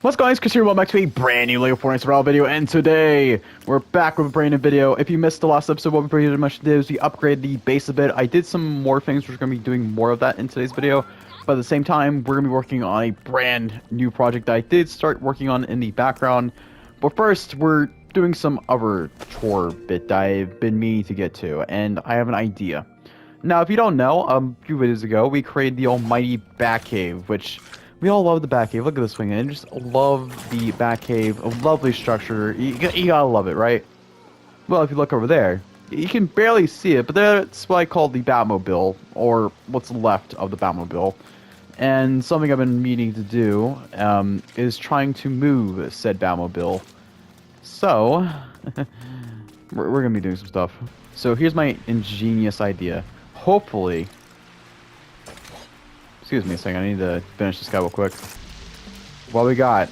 What's going on, it's Chris here, welcome back to a brand new Lego Fortnite Survival video, and today, we're back with a brand new video. If you missed the last episode, what we pretty much did is we upgraded the base a bit. I did some more things, we're going to be doing more of that in today's video, but at the same time, we're going to be working on a brand new project that I did start working on in the background. But first, we're doing some other chore bit that I've been meaning to get to, and I have an idea. Now, if you don't know, a few videos ago, we created the almighty Batcave, which... we all love the Batcave. Look at this thing. I just love the Batcave. A lovely structure. You gotta love it, right? Well, if you look over there, you can barely see it, but that's what I call the Batmobile, or what's left of the Batmobile. And something I've been meaning to do is trying to move said Batmobile. So, we're gonna be doing some stuff. So here's my ingenious idea. Hopefully... excuse me a second, I need to finish this guy real quick. What we got?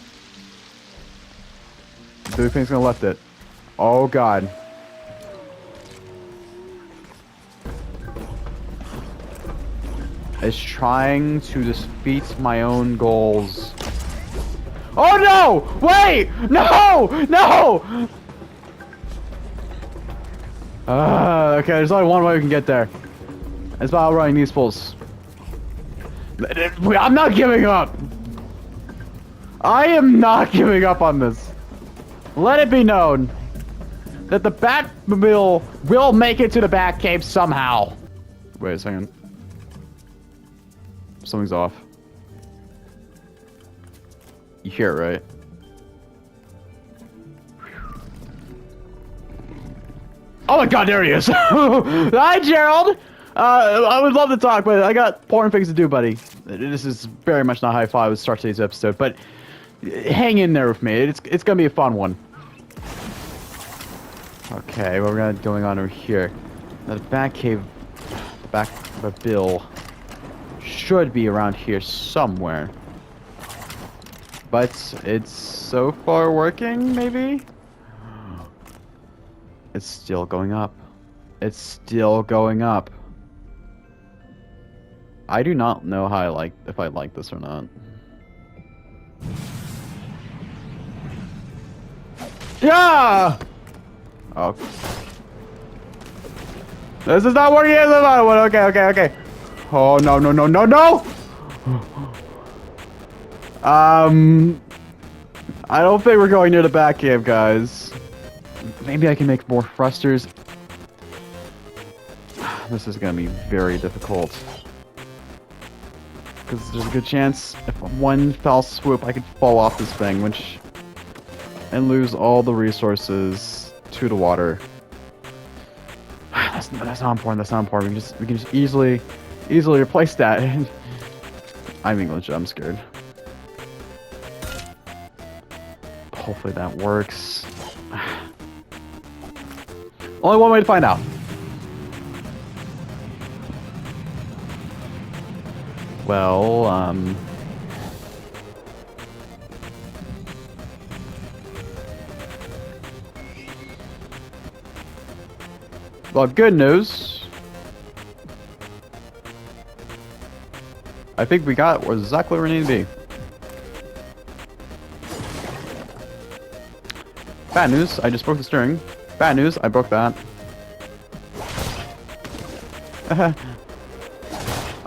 Do you think it's gonna lift it? Oh god. It's trying to defeat my own goals. Oh no! Wait! No! No! Okay, there's only one way we can get there. It's by outrunning these fools. I'm not giving up! I am not giving up on this. Let it be known that the Batmobile will make it to the Batcave somehow. Wait a second. Something's off. You hear it, right? Oh my god, there he is! Hi, Gerald! I would love to talk, but I got important things to do, buddy. This is very much not how I thought I would start today's episode, but hang in there with me. It's gonna be a fun one. Okay, what we got going on over here? Now, the Batcave, the Batmobile should be around here somewhere. But it's so far working, maybe? It's still going up. It's still going up. I do not know how if I like this or not. Yeah! Oh. This is not working as a other one. Okay. Oh no. I don't think we're going near the Batcave, guys. Maybe I can make more thrusters. This is gonna be very difficult. Because there's a good chance if one foul swoop I could fall off this thing, and lose all the resources to the water. That's not important. That's not important. We can just easily replace that. I'm English. I'm scared. Hopefully that works. Only one way to find out. Well, well, good news. I think we got exactly where we need to be. Bad news, I just broke the steering. Bad news, I broke that.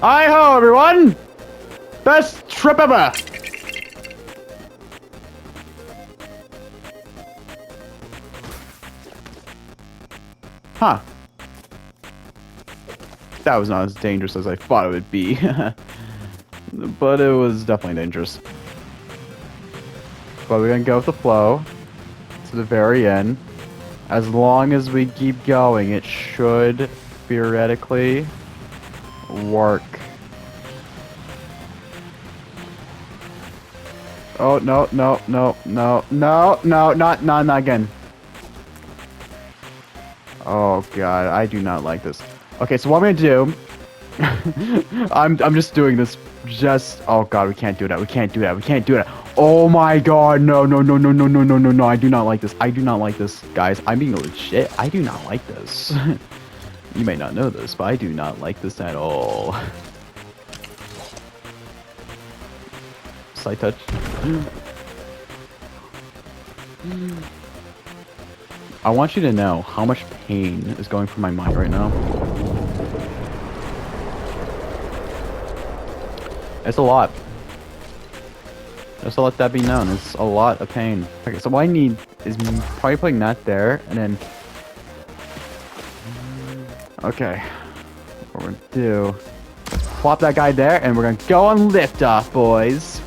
Hi-ho, everyone! Best trip ever! Huh. That was not as dangerous as I thought it would be. But it was definitely dangerous. But we're gonna go with the flow to the very end. As long as we keep going, it should theoretically work. Oh no, not again. Oh god, I do not like this. Okay, so what I'm gonna do, I'm just doing this oh god, we can't do that. Oh my god, no, I do not like this, guys, I'm being legit, I do not like this. You may not know this, but I do not like this at all. Slight touch. I want you to know how much pain is going through my mind right now. It's a lot. Just to let that be known, it's a lot of pain. Okay, so what I need is probably putting that there, and then... Okay. What we're gonna do... Plop that guy there, and we're gonna go on lift off, boys.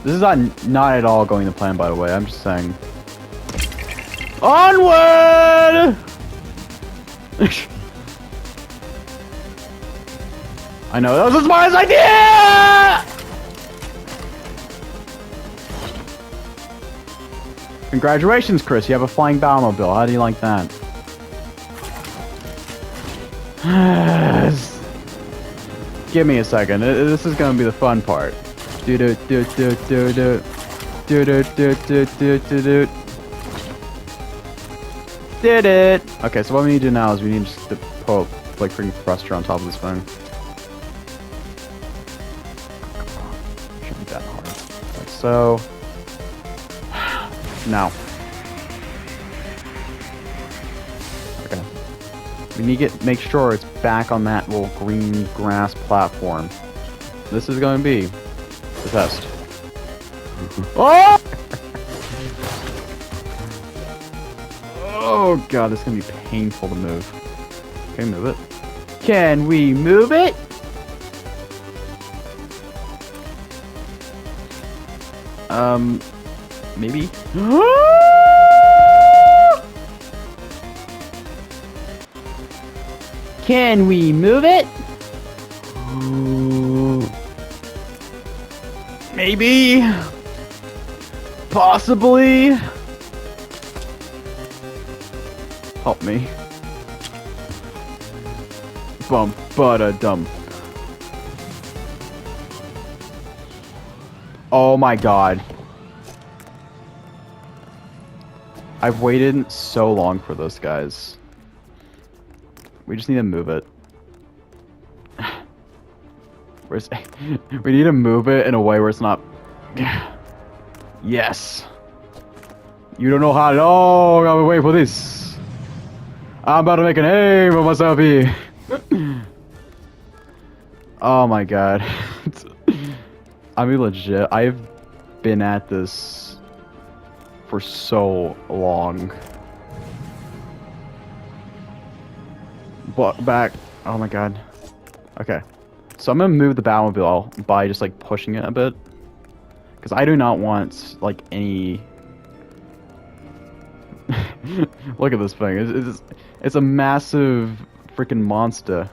This is not at all going to plan, by the way. I'm just saying. Onward! I know, that was the smartest idea! Congratulations, Chris. You have a flying Batmobile. How do you like that? Give me a second. This is gonna be the fun part. Do do do do do do do do do do do do do. Did it! Okay, so what we need to do now is we need just to put like freaking thruster on top of this thing. Shouldn't be that hard. Like so. Now. Okay. We need to make sure it's back on that little green grass platform. This is going to be the test. Oh! Oh god, this is going to be painful to move. Okay, move it. Can we move it? Maybe? Can we move it? Maybe? Possibly? Help me. Bum, ba-da-dum. Oh my god. I've waited so long for this, guys. We just need to move it. We need to move it in a way where it's not... Yes. You don't know how to... Oh, I gotta wait for this. I'm about to make a name of myself here. Oh my god. I mean, legit, I've been at this for so long. But back. Oh my god. Okay. So I'm gonna move the Batmobile by just like pushing it a bit. Because I do not want like any... Look at this thing. It's a massive freaking monster.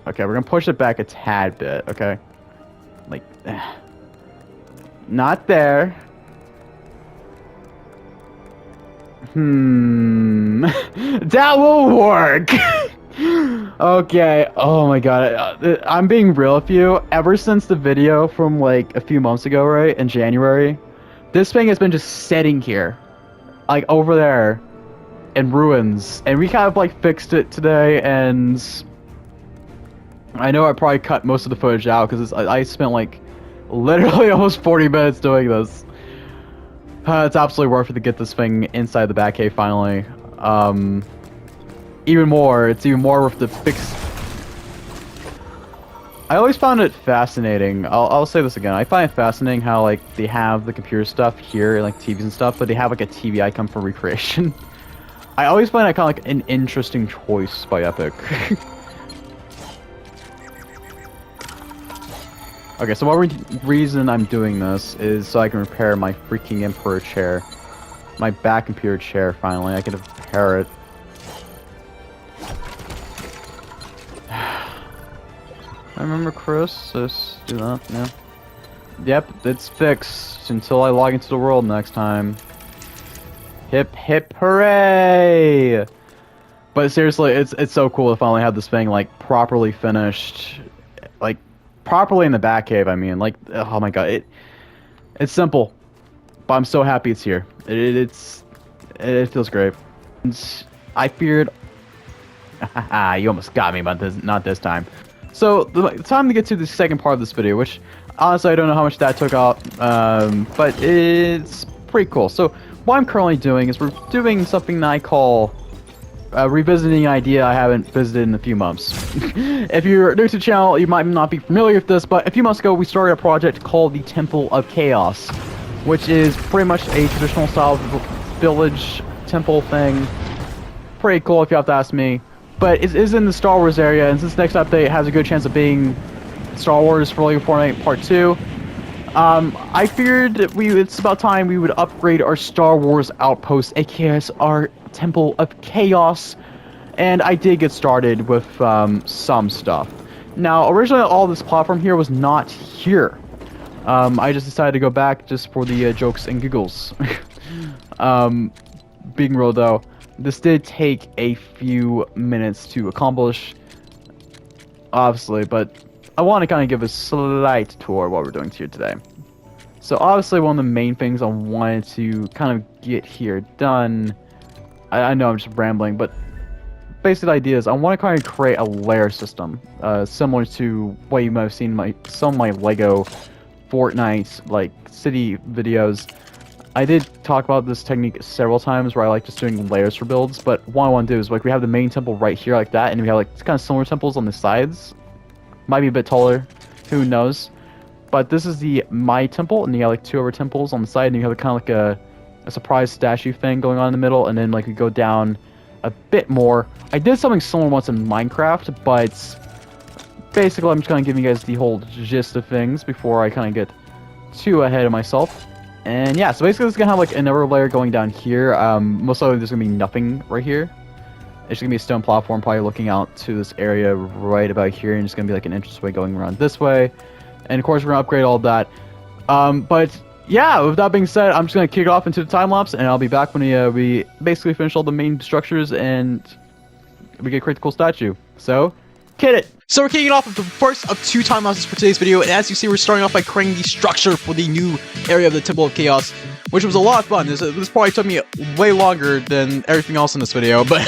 Okay, we're gonna push it back a tad bit, okay? Like... Not there. That will work! Okay, oh my god. I'm being real with you. Ever since the video from like a few months ago, right? In January, this thing has been just sitting here. Like over there. In ruins. And we kind of like fixed it today, and... I know I probably cut most of the footage out because I spent like literally almost 40 minutes doing this. It's absolutely worth it to get this thing inside the Batcave finally. It's even more worth the fix. I always found it fascinating. I'll say this again. I find it fascinating how like they have the computer stuff here, like TVs and stuff, but they have like a TV icon for recreation. I always find that kind of like an interesting choice by Epic. Okay, so what reason I'm doing this is so I can repair my freaking Emperor chair. My back computer chair, finally. I can repair it. I remember Chris. Let's do that, yeah. Yep, it's fixed until I log into the world next time. Hip hip hooray! But seriously, it's so cool to finally have this thing like properly finished. Like properly in the Batcave, I mean, like, oh my god, it's simple, but I'm so happy it's here. It feels great. And I feared, you almost got me, but not this time. So the time to get to the second part of this video, which Honestly, I don't know how much that took out, but it's pretty cool. So what I'm currently doing is we're doing something that I call revisiting an idea I haven't visited in a few months. If you're new to the channel, you might not be familiar with this, but a few months ago we started a project called the Temple of Chaos, which is pretty much a traditional style village temple thing. Pretty cool if you have to ask me. But it is in the Star Wars area, and since the next update has a good chance of being Star Wars for Lego Fortnite Part 2, I figured it's about time we would upgrade our Star Wars outpost, aka our Temple of Chaos, and I did get started with some stuff. Now, originally all this platform here was not here. I just decided to go back just for the jokes and giggles. Being real though, this did take a few minutes to accomplish, obviously, but I want to kind of give a slight tour of what we're doing here today. So obviously one of the main things I wanted to kind of get here done, I know I'm just rambling, but basic idea is I want to kind of create a layer system, similar to what you might have seen in some of my Lego Fortnite like city videos. I did talk about this technique several times where I like just doing layers for builds, but what I want to do is like we have the main temple right here like that, and we have like kind of similar temples on the sides. Might be a bit taller, who knows. But this is my temple, and you got like two other temples on the side, and you have kind of like a surprise statue thing going on in the middle, and then like we go down a bit more. I did something similar once in Minecraft, but basically I'm just kind of giving you guys the whole gist of things before I kind of get too ahead of myself. And yeah, so basically it's gonna have like another layer going down here. Most likely there's gonna be nothing right here. It's just gonna be a stone platform, probably looking out to this area right about here, and it's gonna be like an entranceway going around this way. And of course we're gonna upgrade all of that. But yeah, with that being said, I'm just gonna kick off into the time lapse, and I'll be back when we basically finish all the main structures and we get a cool statue. So, hit it! So we're kicking off with the first of two time lapses for today's video, and as you see, we're starting off by creating the structure for the new area of the Temple of Chaos, which was a lot of fun. This probably took me way longer than everything else in this video, but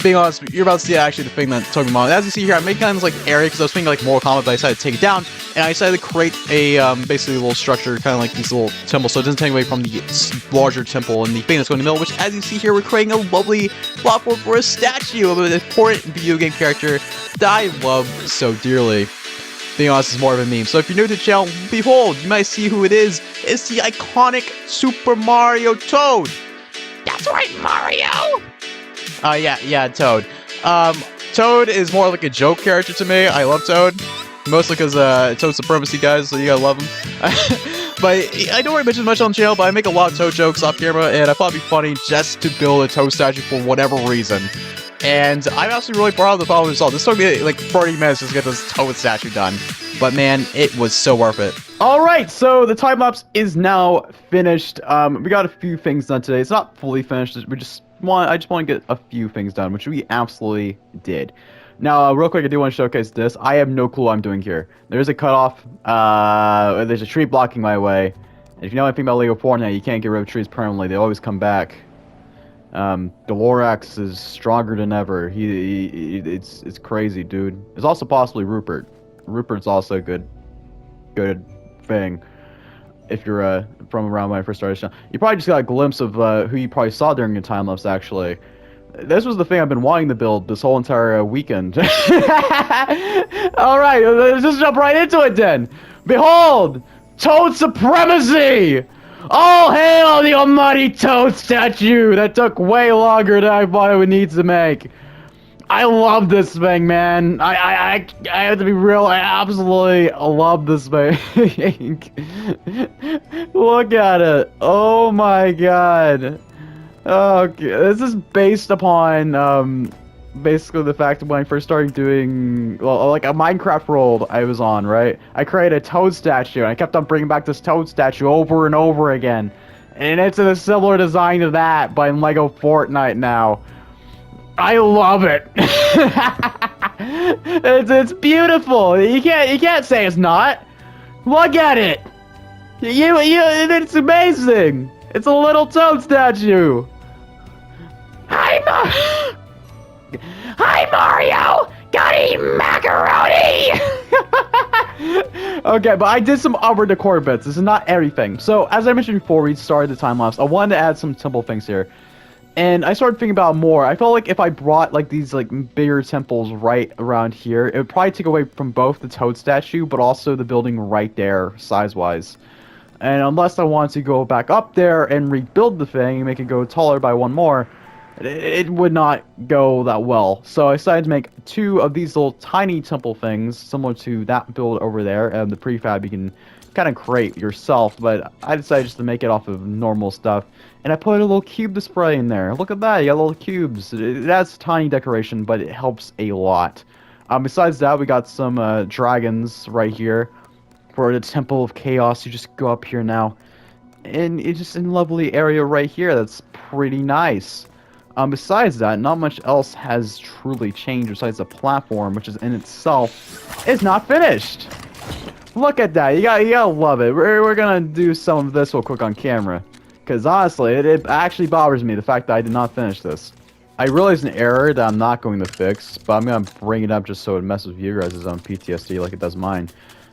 being honest, you're about to see actually the thing that took me long. As you see here, I'm making kind of this like area because I was thinking like Mortal Kombat, but I decided to take it down, and I decided to create a basically a little structure, kind of like these little temples, so it doesn't take away from the larger temple and the thing that's going in the middle. Which, as you see here, we're creating a lovely platform for a statue of an important video game character that I love so dearly. Being honest, is more of a meme. So if you're new to the channel, behold, you might see who it is. It's the iconic Super Mario Toad. That's right, Mario. Yeah, Toad. Toad is more like a joke character to me. I love Toad, mostly because Toad supremacy, guys. So you gotta love him. But I don't really mention much on the channel, but I make a lot of Toad jokes off camera, and I thought it'd be funny just to build a Toad statue for whatever reason. And I'm actually really proud of the final result. This took me like 30 minutes just to get this Toad statue done. But man, it was so worth it. Alright, so the time lapse is now finished. We got a few things done today. It's not fully finished. I just want to get a few things done, which we absolutely did. Now, real quick, I do want to showcase this. I have no clue what I'm doing here. There's a cutoff. There's a tree blocking my way. And if you know anything about Lego Fortnite, you can't get rid of trees permanently. They always come back. The Lorax is stronger than ever. It's crazy, dude. It's also possibly Rupert. Rupert's also a good thing. If you're from around when I first started, you probably just got a glimpse of who you probably saw during your time lapse. Actually, this was the thing I've been wanting to build this whole entire weekend. All right, let's just jump right into it then. Behold, Toad supremacy! All hail the almighty Toad statue! That took way longer than I thought it would need to make. I love this thing, man. I have to be real. I absolutely love this thing. Look at it. Oh my god. Okay, this is based upon basically the fact that when I first started doing, well, like a Minecraft world I was on, right? I created a Toad statue, and I kept on bringing back this Toad statue over and over again. And it's a similar design to that, but in Lego Fortnite now. I love it. it's beautiful. You can't say it's not. Look at it. It's amazing. It's a little Toad statue. Hi Mario. Gotta eat macaroni. Okay, but I did some other decor bits. This is not everything. So, as I mentioned before, we started the time lapse. I wanted to add some simple things here. And I started thinking about more. I felt like if I brought like these like bigger temples right around here, it would probably take away from both the Toad statue, but also the building right there, size-wise. And unless I wanted to go back up there and rebuild the thing and make it go taller by one more, it would not go that well. So I decided to make two of these little tiny temple things, similar to that build over there, and the prefab you can kind of create yourself, but I decided just to make it off of normal stuff. And I put a little cube display in there. Look at that, you got little cubes. That's tiny decoration, but it helps a lot. Besides that, we got some dragons right here for the Temple of Chaos. You just go up here now. And it's just a lovely area right here that's pretty nice. Besides that, not much else has truly changed besides the platform, which is in itself is not finished. Look at that. You gotta love it. We're gonna do some of this real quick on camera. Because honestly, it actually bothers me, the fact that I did not finish this. I realized an error that I'm not going to fix, but I'm gonna bring it up just so it messes with you guys' own PTSD like it does mine.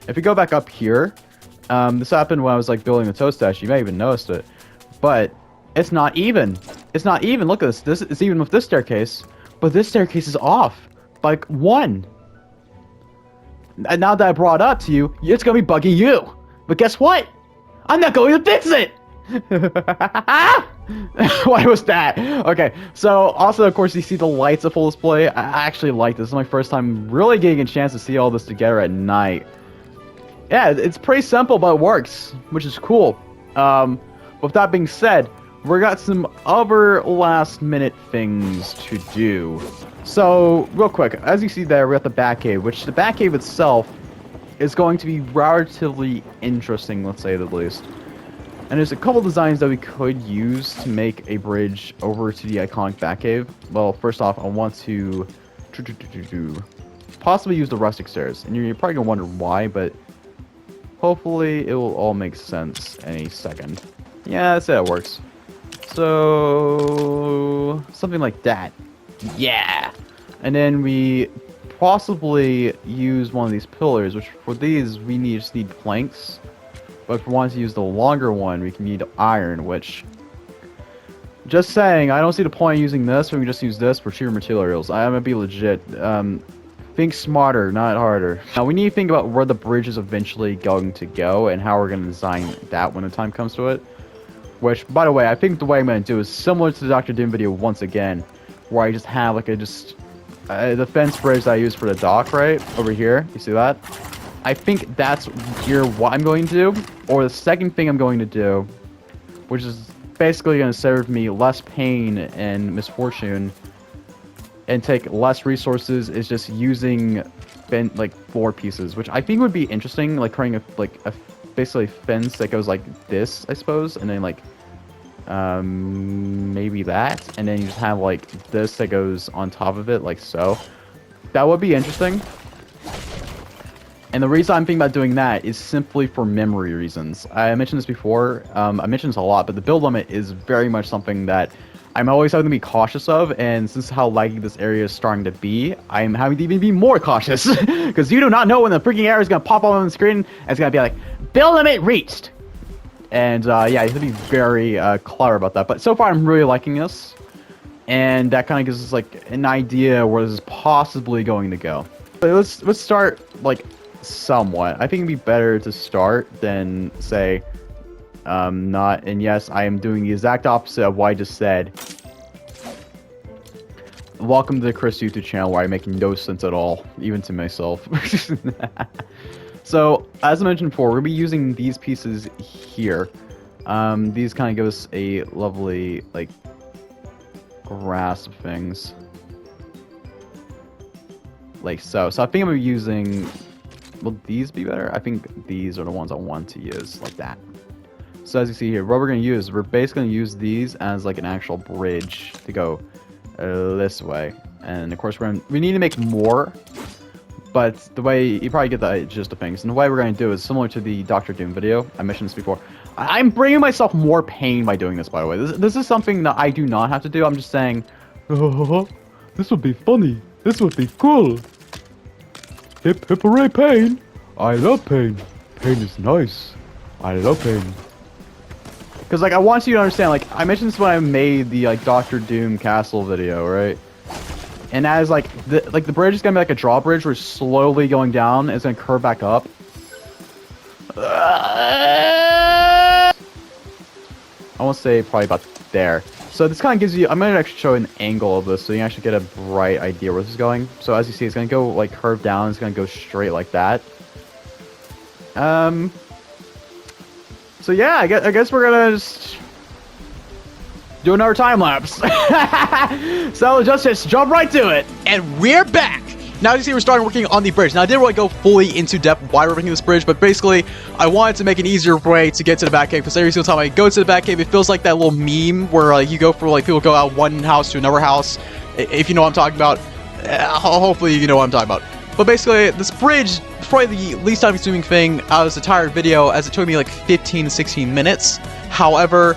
If you go back up here, this happened when I was like building the Toad statue. You may even noticed it. But it's not even. It's not even. Look at this. This is even with this staircase. But this staircase is off. By like 1. And now that I brought it up to you, it's going to be bugging you. But guess what? I'm not going to fix it! Why was that? Okay, so also, of course, you see the lights at full display. I actually like this. This is my first time really getting a chance to see all this together at night. Yeah, it's pretty simple, but it works, which is cool. With that being said, we got some other last-minute things to do. So, real quick, as you see there, we got the Batcave, which the Batcave itself is going to be relatively interesting, let's say the least. And there's a couple designs that we could use to make a bridge over to the iconic Batcave. Well, first off, I want to possibly use the rustic stairs. And you're probably going to wonder why, but hopefully it will all make sense any second. Yeah, that's how it works. So, something like that. Yeah! And then we possibly use one of these pillars, which for these we just need planks. But if we want to use the longer one, we can need iron, which... Just saying, I don't see the point in using this when we just use this for cheaper materials. I'm gonna be legit. Think smarter, not harder. Now, we need to think about where the bridge is eventually going to go and how we're going to design that when the time comes to it. Which, by the way, I think the way I'm going to do is similar to the Dr. Doom video once again, where I just have like the fence bridge that I use for the dock right over here. You see that? I think that's here what I'm going to do. Or the second thing I'm going to do, which is basically going to serve me less pain and misfortune and take less resources, is just using like floor pieces, which I think would be interesting, like creating a basically fence that goes like this, I suppose, and then like maybe that, and then you just have like this that goes on top of it, like so. That would be interesting. And the reason I'm thinking about doing that is simply for memory reasons. I mentioned this before, I mentioned this a lot, but the build limit is very much something that I'm always having to be cautious of, and since how laggy this area is starting to be, I'm having to even be more cautious. Because you do not know when the freaking area is going to pop up on the screen, and it's going to be like, build limit reached! And yeah, you have to be very clever about that. But so far, I'm really liking this. And that kind of gives us like an idea where this is possibly going to go. But let's start like somewhat. I think it'd be better to start than say not. And yes, I am doing the exact opposite of what I just said. Welcome to the Chris YouTube channel, where I make no sense at all, even to myself. So, as I mentioned before, we'll be using these pieces here. These kind of give us a lovely, like, grasp of things. Like so. So I think I'm using... Will these be better? I think these are the ones I want to use, like that. So as you see here, what we're going to use, we're basically going to use these as like an actual bridge to go this way. And of course, we need to make more. But the way, you probably get the gist of things. And the way we're going to do is similar to the Dr. Doom video. I mentioned this before. I'm bringing myself more pain by doing this, by the way. This is something that I do not have to do. I'm just saying, oh, this would be funny. This would be cool. Hip hip hooray pain. I love pain. Pain is nice. I love pain. Because, like, I want you to understand, like, I mentioned this when I made the, like, Doctor Doom Castle video, right? And as, like, the bridge is gonna be like a drawbridge where it's slowly going down, and it's gonna curve back up. I won't say probably about there. So this kind of gives you, I'm gonna actually show an angle of this so you can actually get a bright idea where this is going. So as you see, it's gonna go, like, curve down, it's gonna go straight like that. So yeah, I guess we're gonna just do another time lapse. So just jump right to it. And we're back! Now you see we're starting working on the bridge. Now I didn't really go fully into depth why we're making this bridge, but basically I wanted to make an easier way to get to the Batcave, because every single time I go to the Batcave, it feels like that little meme where like you go for, like, people go out one house to another house. If you know what I'm talking about, hopefully you know what I'm talking about. But basically, this bridge is probably the least time-consuming thing out of this entire video, as it took me like 15 to 16 minutes. However,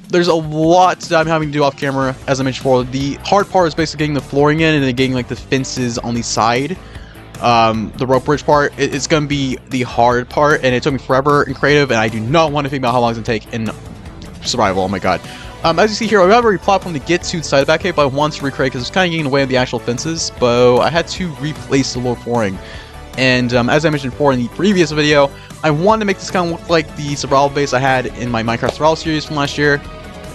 there's a lot that I'm having to do off camera, as I mentioned before. The hard part is basically getting the flooring in and then getting, like, the fences on the side. The rope bridge part, it's going to be the hard part, and it took me forever in creative, and I do not want to think about how long it's going to take in survival. Oh my god. As you see here, I have a platform to get to the side of the Batcave, but I want to recreate because it's kind of getting in the way of the actual fences, but I had to replace the lower flooring. And as I mentioned before in the previous video, I wanted to make this kind of look like the survival base I had in my Minecraft Survival series from last year.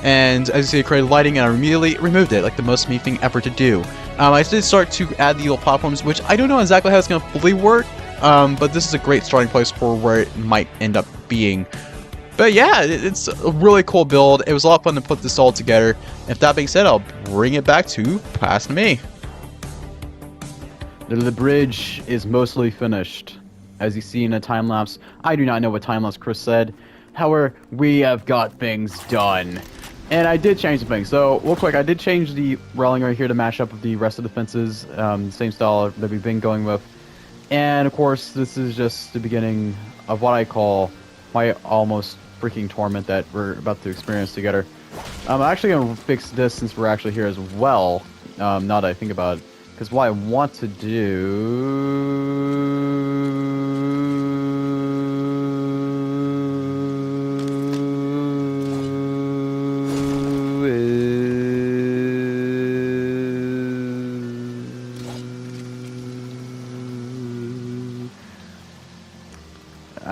And as you see, I created lighting and I immediately removed it, like the most me thing ever to do. I did start to add the little platforms, which I don't know exactly how it's going to fully work, but this is a great starting place for where it might end up being. But yeah, it's a really cool build. It was a lot of fun to put this all together. If that being said, I'll bring it back to past me. The bridge is mostly finished, as you see in a time lapse. I do not know what time lapse Chris said. However, we have got things done. And I did change some things. So, real quick, I did change the railing right here to match up with the rest of the fences. Same style that we've been going with. And, of course, this is just the beginning of what I call my almost freaking torment that we're about to experience together. I'm actually going to fix this since we're actually here as well. Now that I think about it. Because what I want to do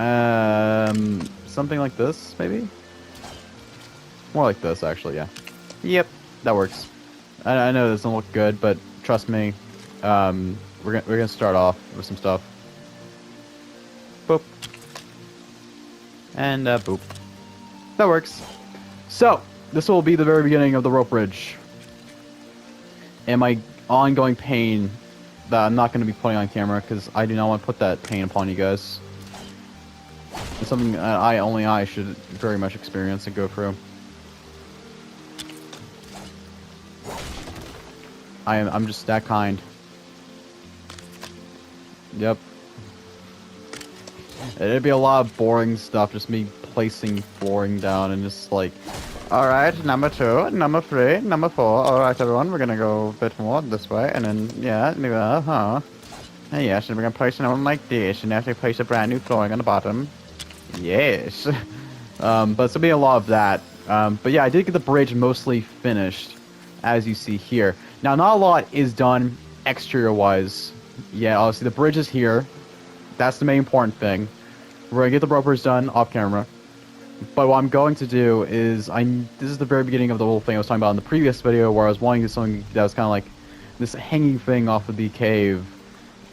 is something like this, maybe? More like this, actually, yeah. Yep, that works. I know this doesn't look good, but trust me, we're gonna start off with some stuff. Boop. And boop. That works. So, this will be the very beginning of the rope bridge. And my ongoing pain that I'm not going to be putting on camera, because I do not want to put that pain upon you guys. It's something only I should very much experience and go through. I'm just that kind. Yep. It'd be a lot of boring stuff, just me placing flooring down and just like, alright, number 2, number 3, number 4, alright everyone, we're gonna go a bit more this way, and then, yeah, yes, and we're gonna place another one like this, and actually place a brand new flooring on the bottom. Yes. But it's gonna be a lot of that. But yeah, I did get the bridge mostly finished, as you see here. Now, not a lot is done exterior-wise. Yeah, obviously the bridge is here. That's the main important thing. We're gonna get the rope bridge done off camera. But what I'm going to do is, this is the very beginning of the whole thing I was talking about in the previous video, where I was wanting to do something that was kind of like this hanging thing off of the cave.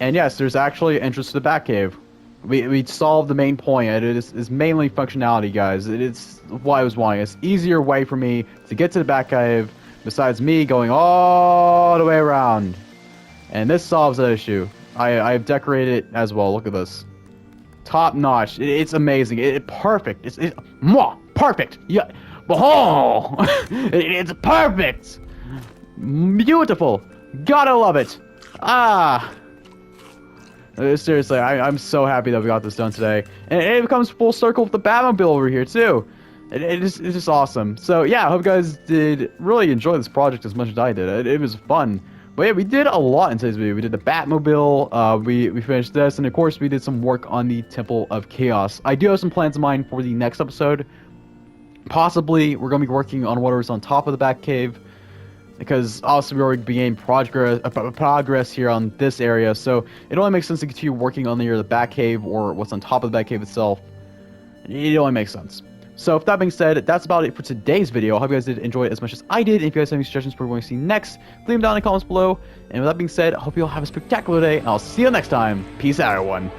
And yes, there's actually entrance to the Batcave. We solved the main point. It is mainly functionality, guys. It's what I was wanting. It's an easier way for me to get to the Batcave, besides me going all the way around. And this solves that issue. I've decorated it as well. Look at this. Top notch. It's amazing. Perfect. It's perfect. Yeah. Oh, it's perfect. Beautiful. Gotta love it. Seriously, I'm so happy that we got this done today. And it becomes full circle with the Batmobile over here, too. It's just awesome. So, yeah, I hope you guys did really enjoy this project as much as I did. It was fun. But But yeah, we did a lot in today's video. We did the Batmobile, we finished this, and of course we did some work on the Temple of Chaos. I do have some plans in mind for the next episode. Possibly, we're going to be working on whatever's on top of the Batcave, because obviously we already began progress here on this area, so it only makes sense to continue working on either the Batcave or what's on top of the Batcave itself. It only makes sense. So, with that being said, that's about it for today's video. I hope you guys did enjoy it as much as I did. If you guys have any suggestions for what you want to see next, leave them down in the comments below. And with that being said, I hope you all have a spectacular day, and I'll see you next time. Peace out, everyone.